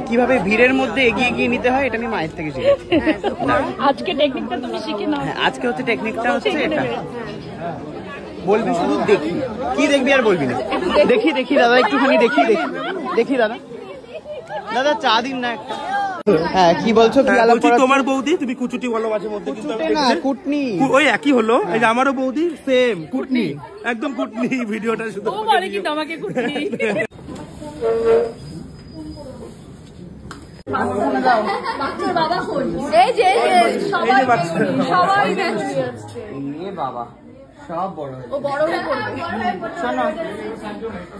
কিভাবে ভিড়ের মধ্যে এগিয়ে গিয়ে নিতে হয় এটা আমি মায়ের থেকে শিখেছি। আজকে টেকনিকটা তুমি শিখে নাও। আজকে হচ্ছে টেকনিকটা হচ্ছে এটা। বলবি শুধু দেখি, কি দেখবি আর বলবি না। দেখি দেখি দাদা, একটুখানি দেখি দেখি দেখি দাদা। দাদা চা দিন না একটা। হ্যাঁ কি বলছো? তোমার বৌদি তুমি কুচুটি বলো মাঝে মধ্যে, না কুটনি ওই একই হলো। এই যে আমারও বৌদি সেম কুটনি, একদম কুটনি। ভিডিওটা শুধু ও বলে কিন্তু আমাকে কুটনি। বাচ্চার বাবা কই? এই যে সবাই বাবা সব বড় ও বড় হয়ে পড়বে। শোনো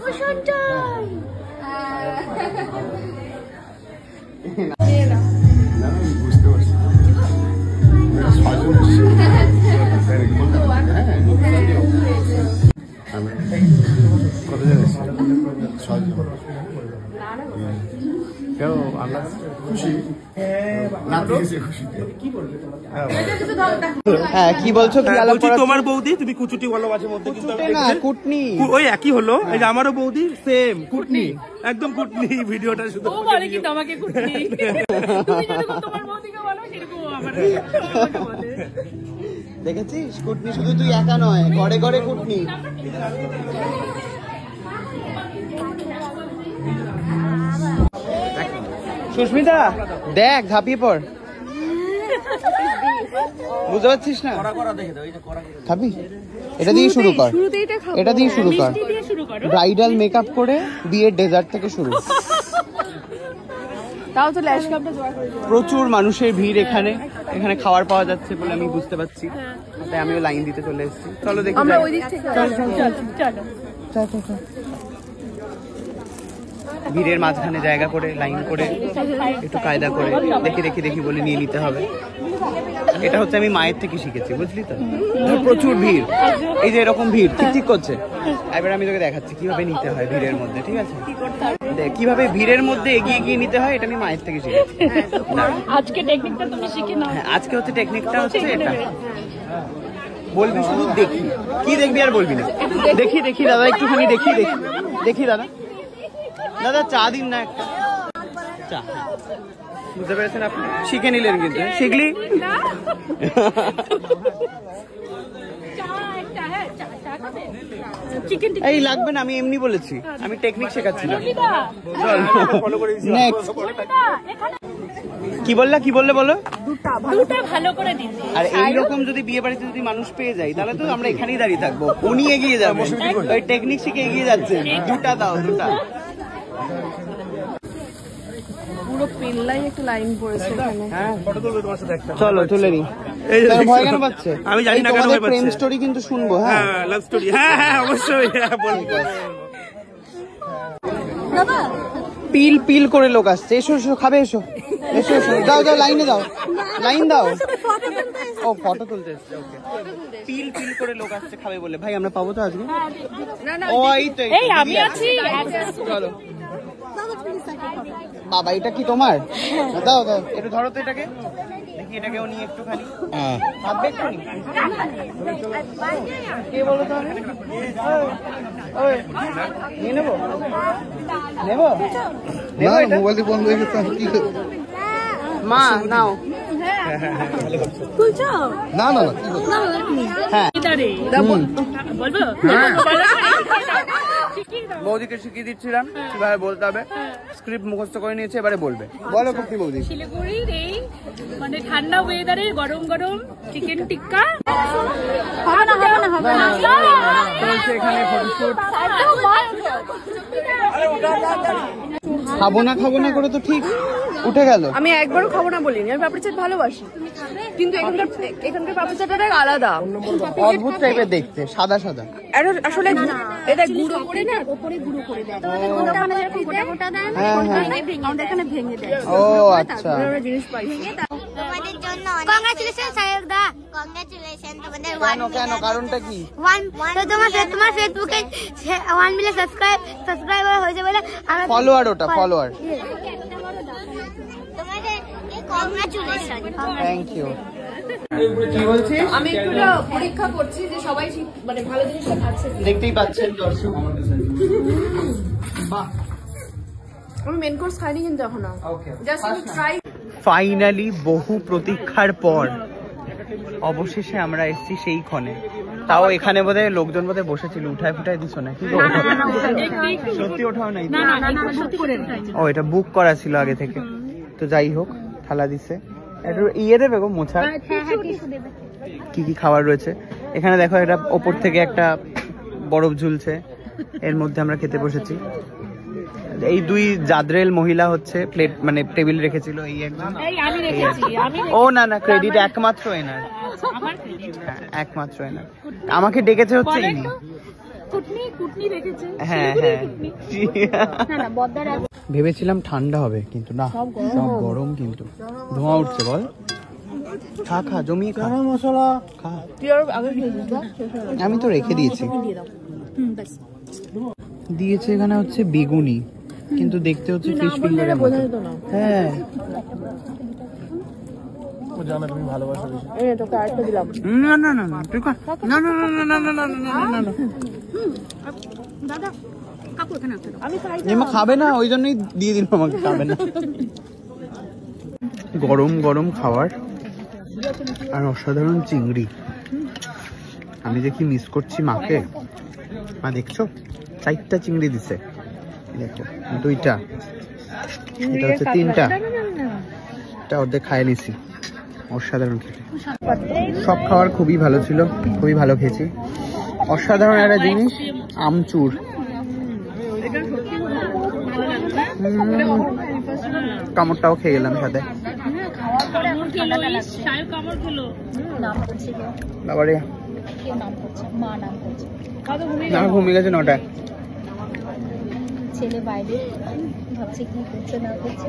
ও সন্তান হ্যাঁ কি বলছো? তোমার বৌদি তুমি কুচুটি বলো মাঝে মধ্যে, না কুটনি ওই একই হলো। এই যে আমারও বৌদি সেম কুটনি, একদম কুটনি। ভিডিওটা শুধু ও বলে কিন্তু আমাকে কুটনি। তুমি যেরকম তোমার বৌদিকে বলো সেরকম আমাকে বলে। দেখেছিস কুটনি শুধু তুই একা নয়, ঘরে ঘরে কুটনি। সুস্মিতা দেখ ঝাঁপিয়ে পড়, বুঝতে পারছিস না? খাবি? এটা দিয়ে শুরু কর, এটা দিয়ে শুরু কর। ব্রাইডাল মেকআপ করে বিয়ের ডেজার্ট থেকে শুরু। তাও তো ল্যাশ কাপটা জোগাড় করে প্রচুর মানুষের ভিড় এখানে, এখানে খাবার পাওয়া যাচ্ছে বলে আমি বুঝতে পারছি, তাই আমিও লাইন দিতে চলে এসেছি। চলো দেখি আমরা ওই দিক থেকে চলো। ভিড়ের মাঝখানে জায়গা করে লাইন করে একটু কায়দা করে দেখি দেখি দেখি বলে নিয়ে নিতে হবে। এটা হচ্ছে আমি মায়ের থেকে শিখেছি, বুঝলি তো? প্রচুর ভিড়, এই যে এরকম ভিড় ঠিক ঠিক করছে। এবার আমি তোকে দেখাচ্ছি কিভাবে নিতে হয় ভিড়ের মধ্যে, ঠিক আছে? কিভাবে ভিড়ের মধ্যে এগিয়ে গিয়ে নিতে হয় এটা আমি মায়ের থেকে শিখেছি। আজকে টেকনিকটা তুমি শিখে নাও। আজকে হচ্ছে টেকনিকটা হচ্ছে এটা। বলবি শুধু দেখি, কি দেখবি আর বলবি না। দেখি দেখি দাদা, একটুখানি দেখি দেখি দেখি দাদা। দাদা চা দিন না একটা। চা বুঝতে পেরেছেন আপনি? শিখে নিলেন কিন্তু, শিখলি? এই লাগবে না, আমি এমনি বলেছি, আমি টেকনিক শেখাচ্ছিলাম। কি বললা, কি বললে বলো? দুটা ভালো করে দিন। আর এইরকম যদি বিয়ে বাড়িতে যদি মানুষ পেয়ে যাই তাহলে তো আমরা এখানেই দাঁড়িয়ে থাকবো, উনি এগিয়ে যাবেন, ওই টেকনিক শিখে এগিয়ে যাচ্ছে। দুটা দাও, দুটা। পুরো পেনলাই একটা লাইন পড়েছে এখানে। চলো তুলে নি। ভয় কেন পাচ্ছে? আমি জানি না কেন ভয় পাচ্ছে। প্রেম স্টোরি কিন্তু শুনবো। হ্যাঁ লাভ স্টোরি, হ্যাঁ হ্যাঁ অবশ্যই বলবো। পিল পিল করে লোক আসছে, এসো এসো খাবে, এসো এসো এসো, যাও যাও লাইনে দাও, লাইন দাও। ও ফটো তুলতে এসছে, ওকে। পিল পিল করে লোক আসছে খাবে বলে। ভাই আমরা পাবো তো আজকে? ও এই তো, এই আমি আছি। চলো বাবা, এটা কি তোমার? দাও দাও, একটু ধরো তো এটাকে, দেখি এটাকেও নিয়ে একটুখানি ভাববে একটুখানি। কে বলো তো? নিয়ে নেবো নেবো নেবো এটা? মোবাইল বন্ধ হয়ে গেছে, কি মা নাও। না না হ্যাঁ বলবো, বৌদিকে শিখিয়ে দিচ্ছিলাম কিভাবে বলতে হবে। স্ক্রিপ্ট মুখস্থ করে নিয়েছে, এবারে বলবে। বলো কুকি বৌদি। শিলিগুড়ির এই মানে ঠান্ডা ওয়েদারে গরম গরম চিকেন টিক্কা। এখানে ফটোশুট। খাবো না খাবো না করে তো ঠিক উঠে গেল। আমি একবারও খাবো না বলিনি, আমি পাপড়ি চাট ভালোবাসি, কিন্তু এখানকার পাপড়ি চাটটা আলাদা, অদ্ভুত টাইপের দেখতে, সাদা সাদা। আসলে এটা গুঁড়ো করে না, উপরে গুঁড়ো করে দেয়, ওখানে যেরকম গোটা গোটা দেয় না, আমাদের এখানে ভেঙে দেয়। ও আচ্ছা, জিনিস পাইছি তোমাদের জন্য কংগ্রাচুলেশন সায়ক দা, কংগ্রাচুলেশন তোমাদের 1 মিলিয়ন। কেন কারণটা কি? 1 তো তোমার ফেসবুকে 1 মিলিয়ন সাবস্ক্রাইবার হয়ে যাবে বলে আমরা ফলোয়ার, ওটা ফলোয়ার। তোমাদের কংগ্রাচুলেশন। Thank you. কি বলছিস? আমি একটু পরীক্ষা করছি যে সবাই মানে ভালো জিনিসটা খাচ্ছে। দেখতেই পাচ্ছেন দর্শক, বাহ আমি মেন কোর্স খাইনি কিন্তু এখনো জাস্ট ট্রাই। ফাইনালি বহু প্রতীক্ষার পর অবশেষে আমরা এসেছি সেই ক্ষণে। তাও এখানে বোধহয় লোকজন বোধহয় বসেছিল, উঠায় ফুটায় দিছো না কি? সত্যি ওঠাও নাই? ও এটা বুক করা ছিল আগে থেকে। তো যাই হোক, থালা দিছে, একটু ইয়ে দেবে গো মোছা। কি কি খাবার রয়েছে এখানে দেখো, এটা ওপর থেকে একটা বরফ ঝুলছে, এর মধ্যে আমরা খেতে বসেছি। এই দুই জাদরেল মহিলা হচ্ছে প্লেট মানে টেবিল রেখেছিল, এই একজন। ও না না, ক্রেডিট একমাত্র এনার, একমাত্র এনার। আমাকে ডেকেছে হচ্ছে ইনি। হ্যাঁ হ্যাঁ, ভেবেছিলাম ঠান্ডা হবে কিন্তু না, সব গরম। কিন্তু ধোঁয়া উঠছে। বল, খা খা, জমিয়ে খা মশলা খা। আমি তো রেখে দিয়েছি। দিয়েছে এখানে হচ্ছে বেগুনি, কিন্তু দেখতে হচ্ছে ফিশ ফিঙ্গারের মতো। হ্যাঁ না না না না, তুই খা। না না না না না না না না না, এমা খাবে না, ওই জন্যই দিয়ে দিল আমাকে, খাবে না। গরম গরম খাবার আর অসাধারণ চিংড়ি। আমি দেখি মিস করছি মাকে। মা দেখছো, 4টা চিংড়ি দিছে, দেখো 2টা, এটা হচ্ছে 3টা, এটা অর্ধেক খাইয়ে নিছি। অসাধারণ খেতে, সব খাবার খুবই ভালো ছিল, খুবই ভালো খেয়েছি। অসাধারণ একটা জিনিস, আমচুর। কামড়টাও খেয়ে গেলাম সাথে। বাবারে না, ঘুমিয়ে গেছে 9টায়। ছেলে বাইরে ভাবছে কি করছে না করছে।